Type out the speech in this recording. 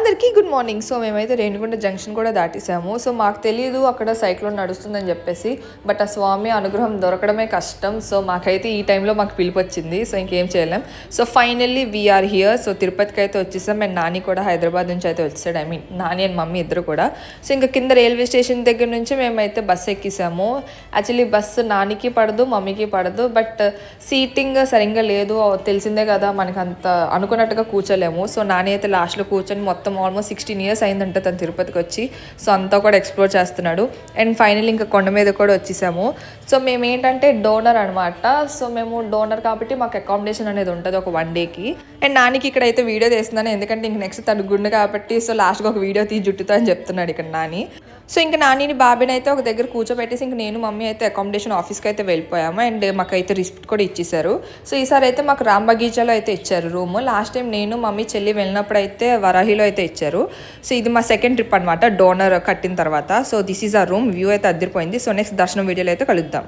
అందరికీ good morning. So మేమైతే Renigunta junction కూడా దాటేసాము. సో మాకు తెలియదు అక్కడ సైక్లోన్ నడుస్తుందని చెప్పేసి, బట్ ఆ స్వామి అనుగ్రహం దొరకడమే కష్టం. సో మాకైతే ఈ టైంలో మాకు పిలుపు వచ్చింది. సో ఇంకేం చేయలేం. So finally we are here. So తిరుపతికి అయితే వచ్చేసాం. అండ్ నాని కూడా హైదరాబాద్ నుంచి అయితే వచ్చాడు. I mean Nani and mummy ఇద్దరు కూడా. సో ఇంకా కింద రైల్వే స్టేషన్ దగ్గర నుంచి మేమైతే బస్సు ఎక్కిసాము. యాక్చువల్లీ బస్సు నానికి పడదు, మమ్మీకి పడదు. బట్ సీటింగ్ సరిగ్గా లేదు. తెలిసిందే కదా, మనకి అంత అనుకున్నట్టుగా కూర్చోలేము. సో నాని అయితే లాస్ట్లో కూర్చొని మొత్తం ఆల్మోస్ట్ 16 years అయిందంటే తను తిరుపతికి వచ్చి. సో అంతా కూడా ఎక్స్ప్లోర్ చేస్తున్నాడు. అండ్ ఫైనల్ ఇంకా కొండ మీద కూడా వచ్చేసాము. సో మేము ఏంటంటే డోనర్ అనమాట. సో మేము డోనర్ కాబట్టి మాకు అకామిడేషన్ అనేది ఉంటుంది ఒక 1 dayకి. అండ్ నానికి ఇక్కడైతే వీడియో తీస్తున్నాను, ఎందుకంటే ఇంక నెక్స్ట్ తను గుండె కాబట్టి. సో లాస్ట్గా ఒక వీడియో తీసి జుట్టుతో అని చెప్తున్నాడు ఇక్కడ నాని. సో ఇంకా నానిని బాబీని అయితే ఒక దగ్గర కూర్చోబెట్టేసి ఇంక నేను మమ్మీ అయితే అకామిడేషన్ ఆఫీస్కి అయితే వెళ్ళిపోయాము. అండ్ మాకైతే రిసిప్ట్ కూడా ఇచ్చేసారు. సో ఈసారి అయితే మాకు రామ్ బగీచాలో అయితే ఇచ్చారు రూమ్. లాస్ట్ టైం నేను మమ్మీ చెల్లి వెళ్ళినప్పుడు అయితే వరాహిలో అయితే ఇచ్చారు. సో ఇది మా సెకండ్ ట్రిప్ అనమాట, డోనర్ కట్టిన తర్వాత. సో దిస్ ఈజ్ ఆ రూమ్. వ్యూ అయితే అదిరిపోయింది. సో నెక్స్ట్ దర్శనం వీడియోలో అయితే కలుద్దాం.